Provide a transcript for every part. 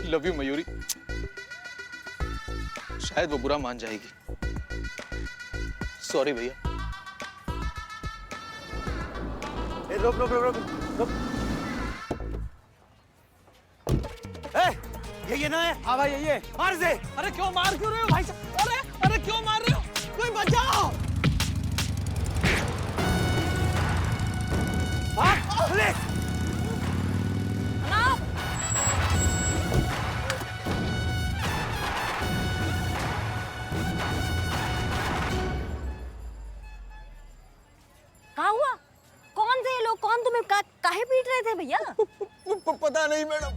Love you Mayuri. शायद वो बुरा मान जाएगी। सॉरी भैया। रुक रुक रुक रुक रुक। ये ना है। हाँ भाई ये मार से। अरे क्यों मार क्यों रहे हो भाई साहब? अरे क्यों मार रहे हो? कोई बचाओ। पुलिस। क्या हुआ? कौन थे ये लोग? कौन तुम्हें काहे पीट रहे थे भैया? पता नहीं मैडम,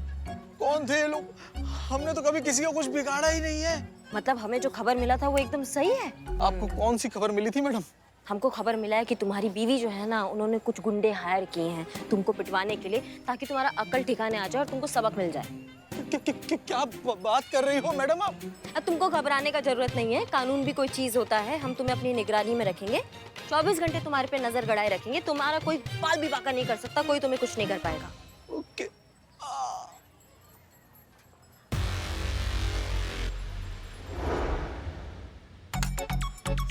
कौन थे ये लोग? हमने तो कभी किसी का कुछ बिगाड़ा ही नहीं है। मतलब हमें जो खबर मिला था वो एकदम सही है? आपको कौन सी खबर मिली थी मैडम? हमको खबर मिला है कि तुम्हारी बीवी जो है ना, उन्होंने कुछ गुंडे हायर किए हैं तुमको पिटवाने के लिए, ताकि तुम्हारा अकल ठिकाने आ जाए और तुमको सबक मिल जाए। क्या बात कर रही हो मैडम आप? अब तुमको घबराने का जरूरत नहीं है। कानून भी कोई चीज होता है। हम तुम्हें अपनी निगरानी में रखेंगे। 24 घंटे तुम्हारे पे नजर गड़ाए रखेंगे। तुम्हारा कोई बाल भी बाका नहीं कर सकता, कोई तुम्हें कुछ नहीं कर पाएगा। ओके।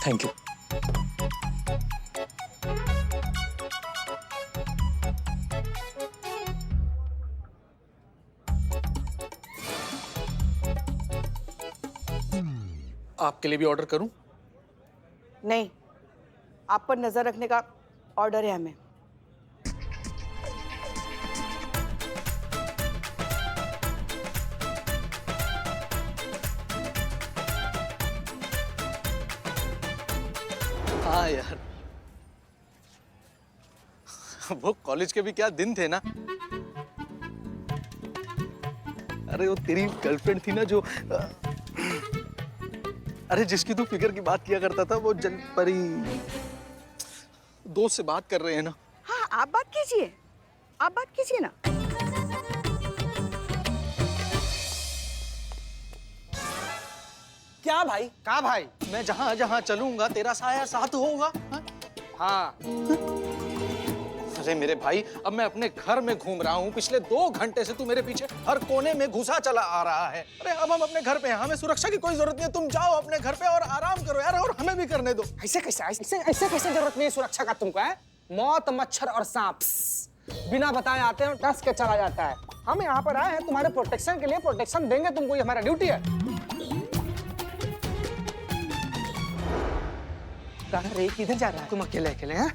Thank you. आपके लिए भी ऑर्डर करूं? नहीं, आप पर नजर रखने का ऑर्डर है हमें। हाँ यार, वो कॉलेज के भी क्या दिन थे ना। अरे वो तेरी गर्लफ्रेंड थी ना जो अरे जिसकी तू फिगर की बात किया करता था, वो जनपरी। दोस्त से बात कर रहे हैं ना। हाँ, आप बात कीजिए, आप बात कीजिए ना। क्या भाई? क्या भाई? मैं जहां जहां चलूंगा तेरा साया साथ होगा। हाँ। अरे मेरे भाई, अब मैं अपने घर में घूम रहा हूँ। पिछले 2 घंटे से तू मेरे पीछे हर कोने में घुसा चला आ रहा है। अरे अब हम अपने घर पे हैं, हमें सुरक्षा की कोई जरूरत नहीं है। तुम जाओ अपने घर पे और आराम करो यार, और हमें भी करने दो। ऐसे कैसे जरूरत नहीं है सुरक्षा का तुमको? है मौत, मच्छर और सांप बिना बताए आते हैं, डस के चला जाता है। हम यहाँ पर आए हैं तुम्हारे प्रोटेक्शन के लिए। प्रोटेक्शन देंगे तुमको, ये हमारा ड्यूटी है। किधर जा रहा है? तुम अकेले अकेले हैं?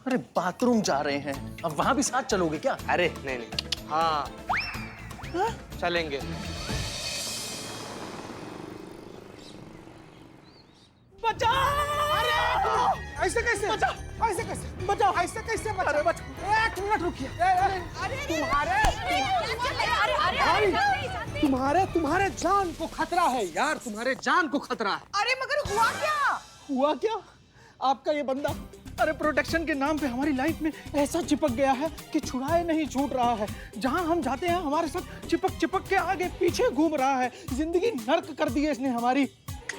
अरे बाथरूम जा रहे हैं। अब वहां भी साथ चलोगे क्या? अरे नहीं। हाँ, चलेंगे। बचाओ! अरे ऐसे कैसे? बचाओ! ऐसे कैसे? बचाओ! ऐसे कैसे? अरे बचाओ! 1 मिनट रुकिए। तुम्हारे जान को खतरा है यार, तुम्हारे जान को खतरा है। अरे मगर हुआ क्या? हुआ क्या? आपका ये बंदा अरे प्रोटेक्शन के नाम पे हमारी लाइफ में ऐसा चिपक गया है कि छुड़ाए नहीं छूट रहा है। जहां हम जाते हैं हमारे साथ चिपक चिपक के आगे पीछे घूम रहा है। जिंदगी नर्क कर दी है इसने हमारी।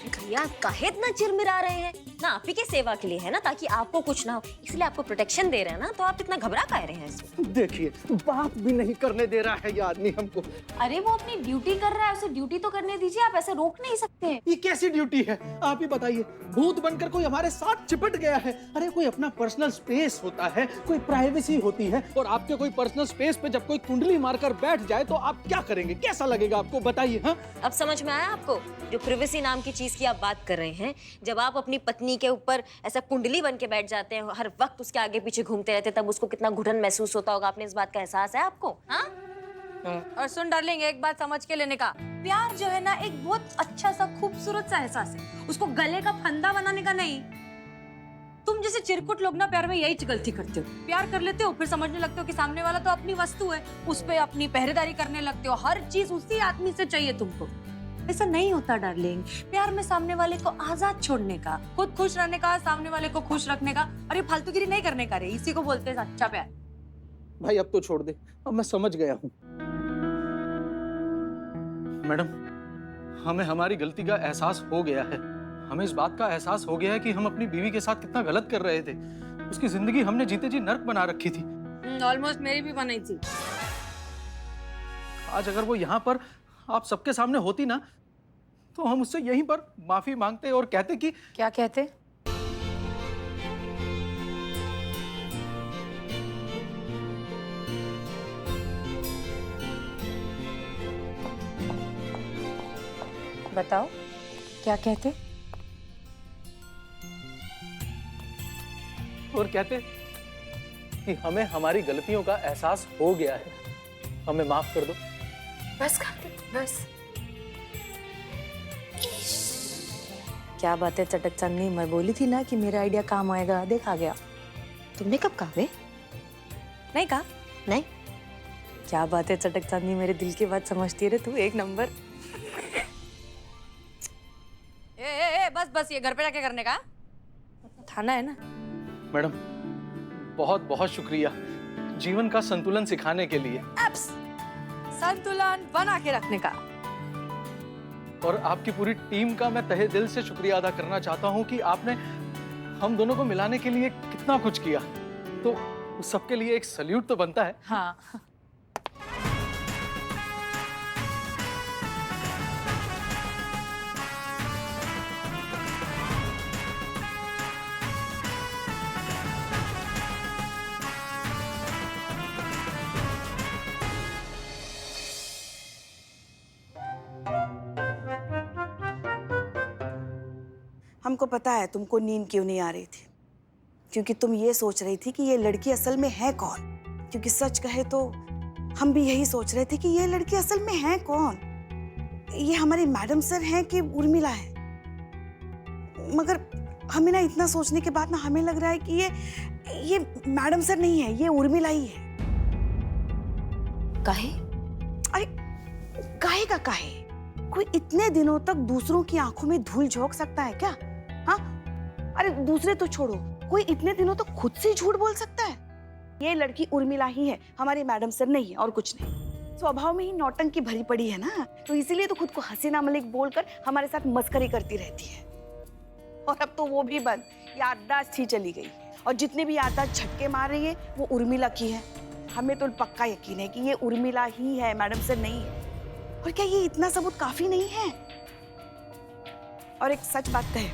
भैया काहे इतना चिरमिरा रहे हैं ना? आप ही के सेवा के लिए है ना, ताकि आपको कुछ ना हो, इसलिए आपको प्रोटेक्शन दे रहे हैं ना। तो आप इतना घबरा काहे रहे हैं इसमें? देखिए, बात भी नहीं करने दे रहा है ये आदमी हमको। अरे वो अपनी ड्यूटी कर रहा है, उसे ड्यूटी तो करने दीजिए। आप ऐसे रोक नहीं सकते। ये कैसी ड्यूटी है? आप ही बताइए। भूत बनकर कोई हमारे साथ चिपट गया है। अरे कोई अपना पर्सनल स्पेस होता है, कोई प्राइवेसी होती है, और आपके कोई पर्सनल स्पेस पे जब कोई कुंडली मारकर बैठ जाए तो आप क्या करेंगे? कैसा लगेगा आपको? बताइए। हाँ, अब समझ में आया आपको? जो प्रिवेसी नाम की चीज की आप बात कर रहे हैं, जब आप अपनी पत्नी के ऊपर ऐसा कुंडली बन के बैठ जाते हैं, हर वक्त उसके आगे पीछे घूमते रहते, तब उसको कितना घुटन महसूस होता होगा। आपने इस बात का एहसास है आपको? हाँ? और सुन डार्लिंग, एक बात समझ के लेने का, प्यार जो है ना एक बहुत अच्छा सा खूबसूरत सा एहसास है, उसको गले का फंदा बनाने का नहीं। तुम जैसे चिरकुट लोग ना प्यार में यही गलती करते हो। प्यार कर लेते हो, फिर समझने लगते हो कि सामने वाला तो अपनी वस्तु है, उस पे अपनी पहरेदारी करने लगते हो। हर चीज उसी आदमी से चाहिए तुमको। ऐसा नहीं होता डार्लिंग। प्यार में सामने वाले को आजाद छोड़ने का, खुद खुश रहने का, सामने वाले को खुश रखने का, और ये फालतूगिरी नहीं करने का रे। इसी को बोलते हैं अच्छा प्यार। भाई अब तो छोड़ दे, अब मैं समझ गया हूँ। मैडम, हमें हमारी गलती का एहसास हो गया है। हमें इस बात का एहसास हो गया है कि हम अपनी बीवी के साथ कितना गलत कर रहे थे। उसकी जिंदगी हमने जीते जी नर्क बना रखी थी। ऑलमोस्ट मेरी भी बनाई थी। आज अगर वो यहाँ पर आप सबके सामने होती ना, तो हम उससे यहीं पर माफी मांगते और कहते कि क्या कहते? बताओ क्या कहते? और कहते कि हमें हमारी गलतियों का एहसास हो गया है, हमें माफ कर दो। बस कार्तिक बस। क्या बात है चटक चांदनी, मैं बोली थी ना कि मेरा आइडिया काम आएगा, देखा गया। तुमने कब कहा बे? नहीं कहा? नहीं। क्या बात है चटक चांदनी, मेरे दिल की बात समझती है रे तू, एक नंबर। ए, बस बस, ये घर पे जाके करने का थाना है ना। मैडम बहुत बहुत शुक्रिया जीवन का संतुलन सिखाने के लिए एप्स संतुलन बना के रखने का। और आपकी पूरी टीम का मैं तहे दिल से शुक्रिया अदा करना चाहता हूं कि आपने हम दोनों को मिलाने के लिए कितना कुछ किया। तो उस सबके लिए एक सल्यूट तो बनता है। हाँ हमको पता है तुमको नींद क्यों नहीं आ रही थी, क्योंकि तुम ये सोच रही थी कि ये लड़की असल में है कौन। क्योंकि सच कहे तो हम भी यही सोच रहे थे कि ये लड़की असल में है कौन, ये हमारी मैडम सर हैं कि उर्मिला है। मगर हमें ना इतना सोचने के बाद ना हमें लग रहा है कि ये मैडम सर नहीं है, ये उर्मिला ही है। काहे? अरे काहे का काहे? कोई इतने दिनों तक दूसरों की आंखों में धूल झोंक सकता है क्या? हाँ, अरे दूसरे तो छोड़ो, कोई इतने दिनों तक खुद से झूठ बोल सकता है? ये लड़की उर्मिला ही है, हमारी मैडम सर नहीं है और कुछ नहीं। स्वभाव में ही नौटंकी भरी पड़ी है ना, तो इसीलिए तो खुद को हसीना मलिक बोलकर हमारे साथ मस्करी करती रहती है। और अब तो वो भी बंद, याददाश्त ही चली गई। और जितने भी याददाश्त झटके मार रही है वो उर्मिला की है। हमें तो पक्का यकीन है कि ये उर्मिला ही है, मैडम सर नहीं है। और क्या ये इतना सबूत काफी नहीं है? और एक सच बात है,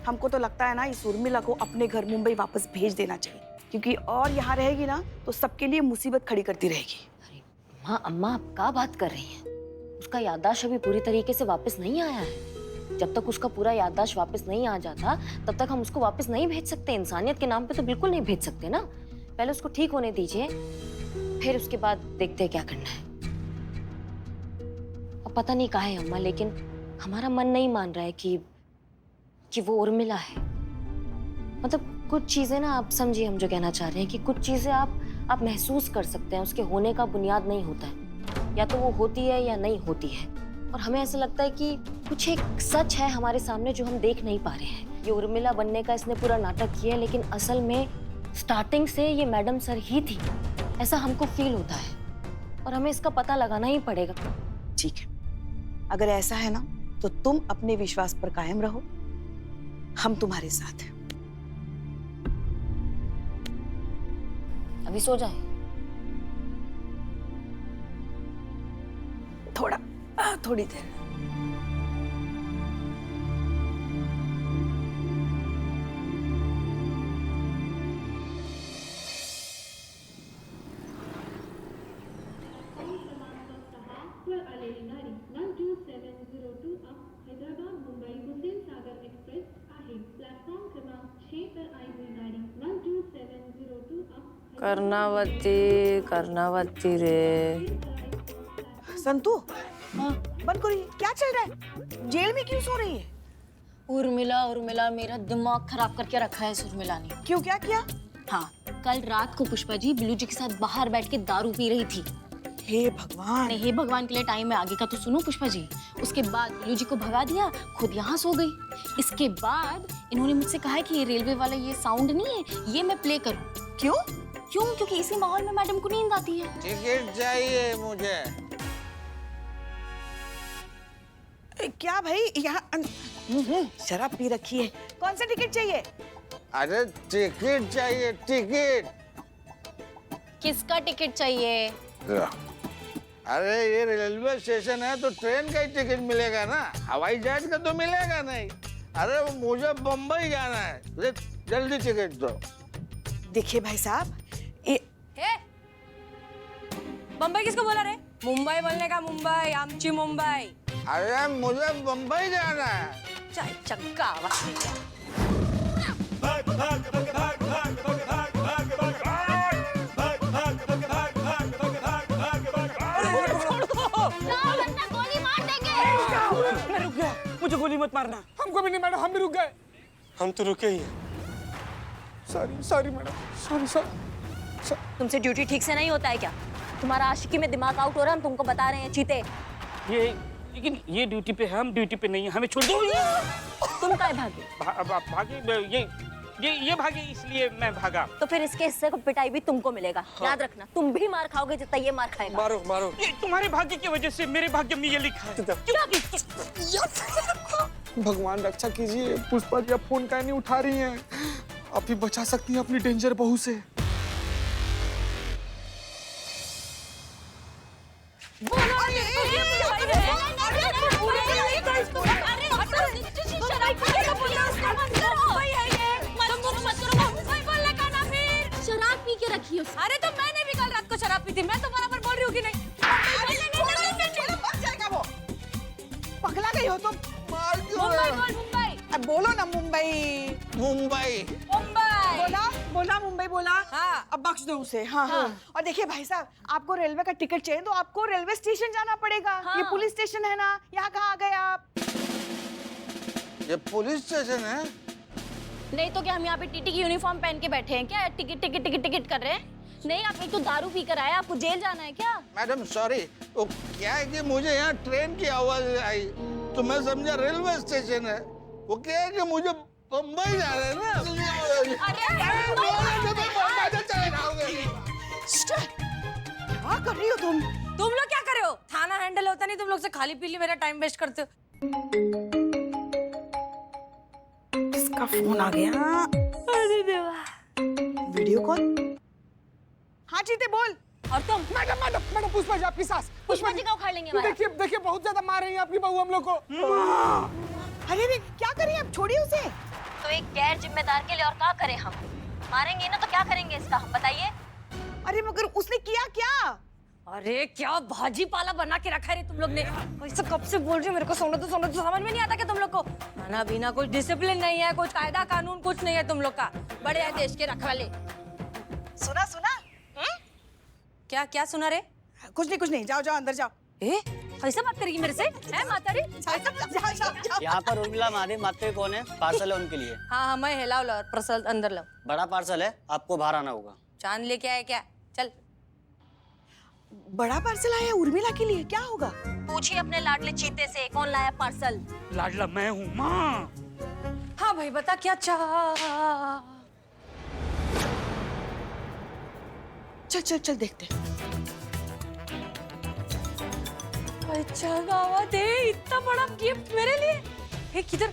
हमको तो लगता है ना इस उर्मिला को अपने घर मुंबई वापस भेज देना चाहिए, क्योंकि और यहाँ रहेगी ना तो सबके लिए मुसीबत खड़ी करती रहेगी। अरे माँ, अम्मा आप क्या बात कर रही हैं? उसका याददाश्त अभी पूरी तरीके से वापस नहीं आया है। जब तक उसका पूरा याददाश्त वापस नहीं आ जाता तब तक हम उसको वापस नहीं भेज सकते। इंसानियत के नाम पे तो बिल्कुल नहीं भेज सकते ना। पहले उसको ठीक होने दीजिए, फिर उसके बाद देखते हैं क्या करना है। अब पता नहीं कहाँ है अम्मा, लेकिन हमारा मन नहीं मान रहा है कि वो उर्मिला है। मतलब कुछ चीजें ना, आप समझिए हम जो कहना चाह रहे हैं कि कुछ चीजें आप महसूस कर सकते हैं, उसके होने का बुनियाद नहीं होता है। या तो वो होती है या नहीं होती है। और हमें ऐसा लगता है कि कुछ एक सच है हमारे सामने जो हम देख नहीं पा रहे हैं। ये उर्मिला बनने का इसने पूरा नाटक किया है, लेकिन असल में स्टार्टिंग से ये मैडम सर ही थी, ऐसा हमको फील होता है। और हमें इसका पता लगाना ही पड़ेगा। ठीक है, अगर ऐसा है ना तो तुम अपने विश्वास पर कायम रहो, हम तुम्हारे साथ हैं। अभी सो जाए। थोड़ी देर। हैदराबाद मुंबई हुसेन सागर एक्सप्रेस आहे। प्लॅटफॉर्म क्रमांक 6 पर आई हुई गाड़ी 12702 अब कर्णावती रे। संतू, बंद करो, क्या चल रहा है? जेल में क्यों सो रही है? उर्मिला मेरा दिमाग खराब करके रखा है इस उर्मिला ने। क्यों, क्या किया? हाँ, कल रात को पुष्पा जी बिल्लू जी के साथ बाहर बैठ के दारू पी रही थी। हे भगवान। नहीं, हे भगवान के लिए टाइम है, आगे का तो सुनो पुष्पा जी। उसके बाद बिल्लू जी को भगा दिया, खुद यहाँ सो गई। इसके बाद इन्होंने मुझसे कहा कि ये रेलवे वाला ये साउंड नहीं है, ये मैं प्ले करूँ। क्यों? क्योंकि इसी माहौल में मैडम को नींद आती है। टिकट चाहिए मुझे। क्या भाई, यहाँ शराब पी रखी है? कौन सा टिकट चाहिए? अरे टिकट चाहिए, टिकट। किसका टिकट चाहिए? अरे ये रेलवे स्टेशन है तो ट्रेन का ही टिकट मिलेगा ना, हवाई जहाज का तो मिलेगा नहीं। अरे मुझे बम्बई जाना है, जल्दी टिकट दो। देखिए भाई साहब, ये हे मुंबई किसको बोला रे? मुंबई बोलने का, मुंबई आमची मुंबई। अरे मुझे बम्बई जाना है। चाय चक्का आवाज नहीं है। मैं रुक गया, मुझे गोली मत मारना। हमको भी नहीं मैडम, हम भी रुक गए। हम तो रुके ही हैं। Sorry sorry madam, sorry sorry. तुमसे ड्यूटी ठीक से नहीं होता है क्या? तुम्हारा आशिकी में दिमाग आउट हो रहा है, हम तुमको बता रहे हैं चीते। लेकिन ये ड्यूटी पे है, हम ड्यूटी पे नहीं है, हमें छोड़ दो। तुम काहे भागे? भागे ये भागे इसलिए मैं भागा। तो फिर इसके हिस्से को पिटाई भी तुमको मिलेगा। याद रखना, तुम भी मार खाओगे जितना ये मार खाएगा। मारो मारो। ये तुम्हारे भाग्य की वजह से मेरे भाग्य में ये लिखा है। भगवान रक्षा कीजिए। पुष्पा जी आप फोन काहे नहीं उठा रही हैं? आप ही बचा सकती हैं अपनी डेंजर बहू से। शराब पी के रखी हो। अरे तो मैंने भी कल रात को शराब पी थी, मैं तो बराबर बोल रही हूँ कि नहीं? वो पगला गई हो तुम। मुंबई बोल, मुंबई अब बोलो ना मुंबई। मुंबई मुंबई। बोला बोला मुंबई बोला। हाँ। अब बख्श दो उसे। हाँ हाँ। और देखिए भाई साहब, आपको रेलवे का टिकट चाहिए तो आपको रेलवे स्टेशन जाना पड़ेगा। हाँ। ये पुलिस स्टेशन है ना, यहाँ कहाँ आ गए आप? ये पुलिस स्टेशन है? नहीं तो क्या हम यहाँ पे टीटी की यूनिफॉर्म पहन के बैठे हैं क्या? टिकट टिकट टिकट टिकट कर रहे हैं? नहीं, आप एक तो दारू पी कर आए, आपको जेल जाना है क्या? मैडम सॉरी, वो क्या है कि मुझे यहाँ ट्रेन की आवाज आई तो मैं समझा रेलवे स्टेशन है। वो क्या है कि मुझे बम्बई जाना है ना। क्या कर रही हो तुम? तुम लोग क्या कर रहे हो? थाना हैंडल होता नहीं, तुम लोग से खाली पीली मेरा टाइम वेस्ट करते हो। किसका फोन आ गया? अरे देवा। Video call. हाँ चीते बोल। और तुम? Madam madam madam, Pushpa ji आपकी सास। पुष्पा जी का उखाड़ लेंगे हमारा। देखिए देखिए, बहुत ज्यादा मार रही है आपकी बहू हम लोग को। अरे रे क्या करिए, अब छोड़िए उसे। तो एक गैर जिम्मेदार के लिए और क्या करें हम? मारेंगे ना तो क्या करेंगे इसका, हम बताइए। अरे मगर उसने किया क्या? अरे क्या भाजी पाला बना के रखा है रे तुम लोग ने। वैसे कब से बोल रही हूँ, मेरे को सोना तो समझ में नहीं आता कि तुम लोग को खाना पीना कुछ डिसिप्लिन नहीं है, कुछ कायदा कानून कुछ नहीं है तुम लोग का। बड़े हैं देश के रखवाले। सुना सुना? क्या क्या सुना रे? कुछ नहीं, जाओ जाओ अंदर जाओ। ए ऐसा बात करेगी मेरे से? है मातारी? जाओ। यहाँ पर उर्मिला महादेव माते कौन है? पार्सल है उनके लिए। हाँ मैं हिलाओ लो, प्रसल अंदर लो। बड़ा पार्सल है, आपको बाहर आना होगा। चांद लेके आए क्या? चल। बड़ा पार्सल आया उर्मिला के लिए, क्या होगा? पूछिए अपने लाडले चीते से, कौन लाया पार्सल? लाडला मैं हूँ माँ। हाँ भाई बता क्या चाह। चल देखते। अच्छा गावा दे, इतना बड़ा गिफ्ट मेरे लिए। हे किधर?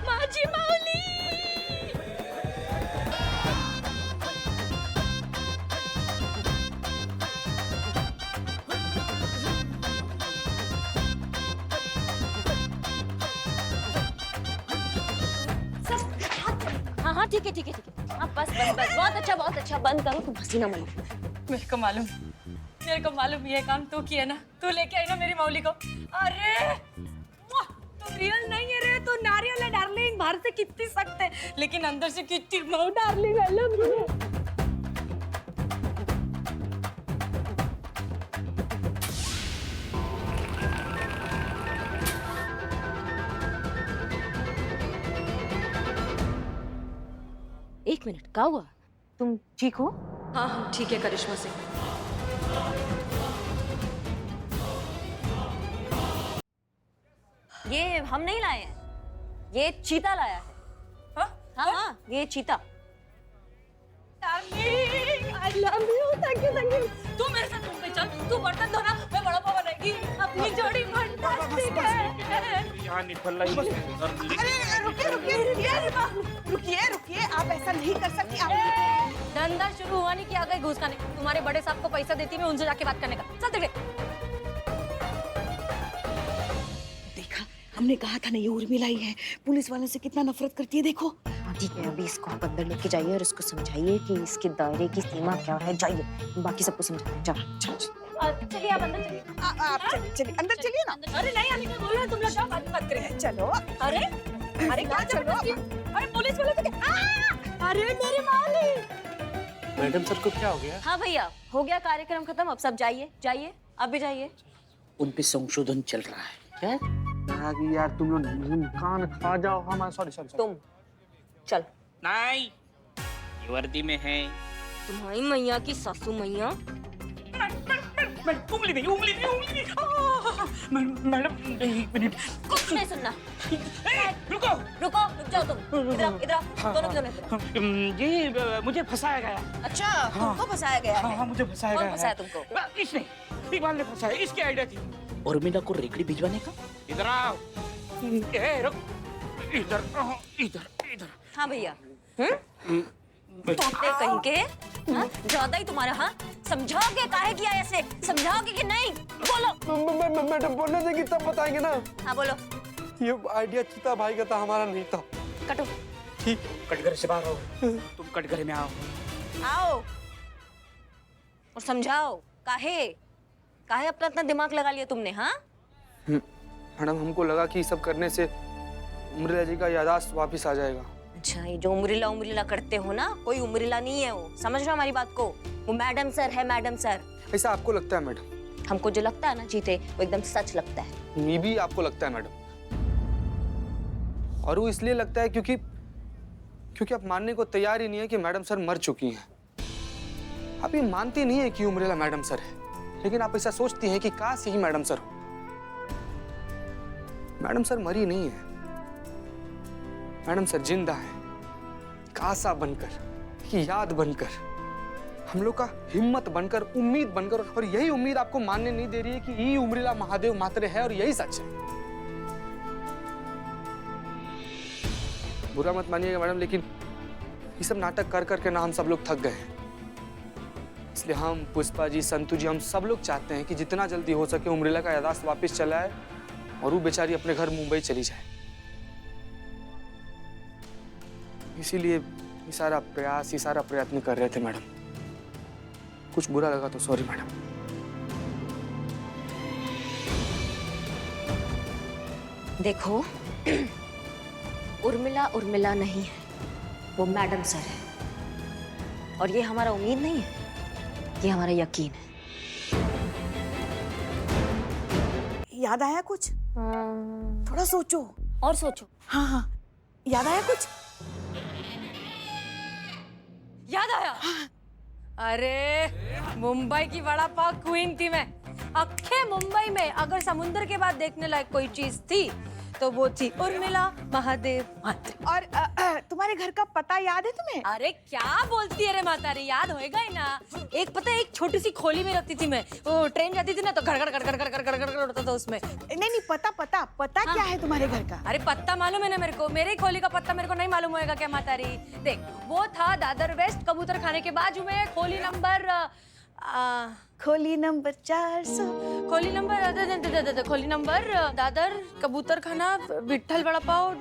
माजी माऊली। हाँ ठीक है। हाँ बस बहुत अच्छा, बंद करो, तुम हसीना मलो। मेरे को मालूम ये काम तू किया ना, तू लेके आई ना मेरी मौली को। अरे तू रियल नहीं है रे, तू नारियल है डार्लिंग। बाहर से कितनी सख्त है लेकिन अंदर से कितनी Mau darling. I love you. एक मिनट, क्या हुआ? तुम ठीक हो? हाँ हम ठीक है करिश्मा सिंह। ये हम नहीं लाए हैं, ये चीता लाया है। हाँ, ये चीता। I love you, thank you। तू मेरे साथ मुंबई चल, तू बर्तन धोना, मैं बड़ा पाव बनाएगी। अपनी जोड़ी फंटास्टिक है। हाँ निठल्ला ही अरे रुकिए रुकिए रुकिए रुकिए रुकिए, आप ऐसा नहीं कर सकती। आप धंधा शुरू हुआ नहीं कि आ गए घूस खाने। तुम्हारे बड़े साहब को पैसा देती मैं उनसे जाके बात करने का। चल तेरे। देखा, हमने कहा था ना ये उर्मिला ही है। पुलिस वालों से कितना नफरत करती है देखो। ठीक है, अभी इसको आप अंदर लेके जाइए और इसको समझाइए कि इसके दायरे की सीमा क्या है। जाइए, बाकी सबको समझाते हैं। जाओ। चलिए आप अंदर चलिए। आप चलिए चलिए अंदर चलिए ना। अरे नहीं आने का बोल रहे हैं तुम लोग, जाओ बात मत करें। चलो। अरे अरे क्या जबरदस्ती? अरे पुलिस वाले तो क्या? अरे मेरे मालिक। मैडम सर को क्या हो गया? हाँ भैया, हो गया कार्यक्रम खत्म। अब सब जाइए जाइए, आप भी जाइए। उन पे संशोधन चल रहा है। क्या? यार तुम लोग कान खा जाओ। हाँ सॉरी सॉरी। तुम चल। नहीं, ये वर्दी में है। तुम्हारी मैया की सासू मैया। उंगली नहीं। मैडम एक मिनट। कुछ नहीं सुनना। रुको। रुक जाओ तुम। इधर आओ, दोनों किलोमीटर। ये मुझे फंसाया गया। अच्छा, तुमको फंसाया गया है? हाँ मुझे फंसाया कौन गया फंसाया है। तुमको? इसने, इकबाल ने फंसाया। इसकी आइडिया थी उर्मिला को रेकड़ी भिजवाने का। इधर आओ। रुक। इधर। हाँ भैया। तोते कहीं के। हाँ? ज्यादा ही तुम्हारा। हाँ, समझाओगे काहे किया ऐसे? समझाओगे कि नहीं? बोलो। मैडम बोलने देगी तब बताएंगे ना। हाँ बोलो। ये आइडिया चीता भाई का था, हमारा नहीं था। कटो। ठीक। कटघरे से बाहर आओ। तुम कटघरे में आओ। और समझाओ काहे अपना दिमाग लगा लिया तुमने? हाँ मैडम हमको लगा कि सब करने से उम्रिला जी का याददाश्त वापस आ जाएगा। अच्छा, ये जो उम्रिला करते हो ना, कोई उम्रिला नहीं है वो। समझ रहे हो हमारी बात को? वो मैडम सर है, मैडम सर। ऐसा आपको लगता है मैडम? हमको जो लगता है ना जीते, वो एकदम सच लगता है। ये भी आपको लगता है मैडम? और वो इसलिए लगता है क्योंकि आप मानने को तैयार ही नहीं है कि मैडम सर मर चुकी हैं। आप ये मानती नहीं है कि उम्रिला मैडम सर है, लेकिन आप ऐसा सोचती हैं कि काश यही मैडम सर हो। मैडम सर मरी नहीं है, मैडम सर जिंदा है, एक आशा बनकर, एक याद बनकर, हम लोग का हिम्मत बनकर, उम्मीद बनकर। और यही उम्मीद आपको मानने नहीं दे रही है कि ये उम्रिला महादेव मात्रे है और यही सच है। बुरा मत मानिएगा मैडम, लेकिन ये सब नाटक कर करके ना हम सब लोग थक गए हैं। इसलिए हम, पुष्पा जी, संतू जी, हम सब लोग चाहते हैं कि जितना जल्दी हो सके उम्रिला का याददाश्त वापस चला आए और वो बेचारी अपने घर मुंबई चली जाए। इसीलिए ये सारा प्रयास, ये सारा प्रयत्न कर रहे थे मैडम। कुछ बुरा लगा तो सॉरी मैडम। देखो, उर्मिला नहीं है, वो मैडम सर है। और ये हमारा उम्मीद नहीं है, ये हमारा यकीन है। याद आया कुछ? थोड़ा सोचो। और सोचो। हाँ, याद आया कुछ? याद आया? अरे मुंबई की वड़ा पाव क्वीन थी मैं। अक्खे मुंबई में अगर समुद्र के बाद देखने लायक कोई चीज थी तो वो थी उर्मिला महादेव मात्रे। और तुम्हारे घर का पता याद है तुम्हें? अरे क्या बोलती है रे मातारी, याद होएगा ही ना। एक पता है, एक छोटी सी खोली में रहती थी मैं। वो ट्रेन जाती थी ना तो घर उड़ता था उसमें। नहीं, पता क्या है तुम्हारे घर का? अरे पत्ता मालूम है ना मेरे को। मेरे खोली का पत्ता मेरे को नहीं मालूम होएगा क्या मातारी? देख, वो था दादर वेस्ट कबूतर खाने के बाजू में खोली नंबर 400। खोली नंबर दादर कबूतर खाना विट्ठल वड़ा पाव।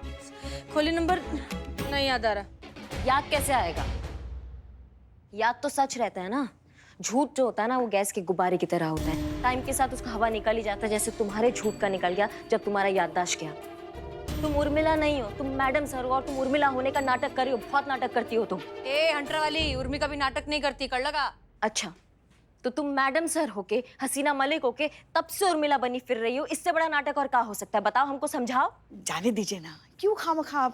खोली नंबर नहीं याद आ रहा। याद कैसे आएगा? याद तो सच रहता है ना। झूठ जो होता है ना, वो गैस के गुब्बारे की तरह होता है। टाइम के साथ उसका हवा निकल ही जाता है, जैसे तुम्हारे झूठ का निकल गया जब तुम्हारा याददाश्त गया। तुम उर्मिला नहीं हो, तुम मैडम सर हो। और तुम उर्मिला होने का नाटक कर रही हो। बहुत नाटक करती हो तुम। ए हंटर वाली, उर्मी कभी नाटक नहीं करती, कर लगा। अच्छा, तो तुम मैडम सर होके, हसीना मलिक होके तब से उर्मिला बनी फिर रही हो। इससे बड़ा नाटक और क्या हो सकता है? बताओ, हमको समझाओ। जाने दीजिए ना, क्यों खामखा।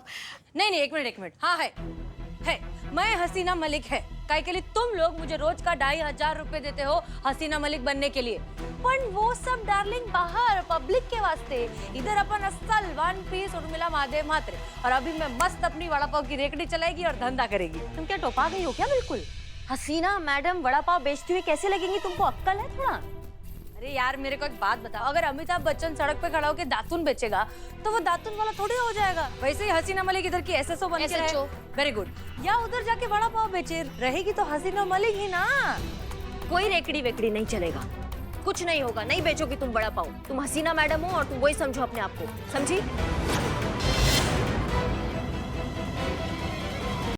नहीं, एक मिनट। हाँ है। मैं हसीना मलिक है। काहे के लिए तुम लोग मुझे रोज का 2500 रुपए देते हो हसीना मलिक बनने के लिए। पर वो सब डार्लिंग बाहर पब्लिक के वास्ते। इधर अपन असल 1 पीस उर्मिला महादेव मात्रे। और अभी मैं मस्त अपनी वड़ा पाव की रेकड़ी चलाएगी और धंधा करेगी। तुम क्या टोपा गई हो क्या? बिल्कुल हसीना मैडम वड़ा पाव बेचती हुई कैसे लगेंगी? तुमको अक्कल है थोड़ा? अरे यार मेरे को एक बात बताओ, अगर अमिताभ बच्चन सड़क पे खड़ा होकर दातुन बेचेगा तो वो दातुन वाला थोड़ी हो जाएगा। वैसे ही हसीना मलिक इधर की एसएसओ बन के रहे। Very good. या उधर जाके वड़ा पाव बेचे रहेगी तो हसीना मलिक ही ना। कोई रेकड़ी वेकड़ी नहीं चलेगा, कुछ नहीं होगा। नहीं बेचोगी तुम बड़ा पाव, तुम हसीना मैडम हो और तुम वही समझो अपने आप को, समझी?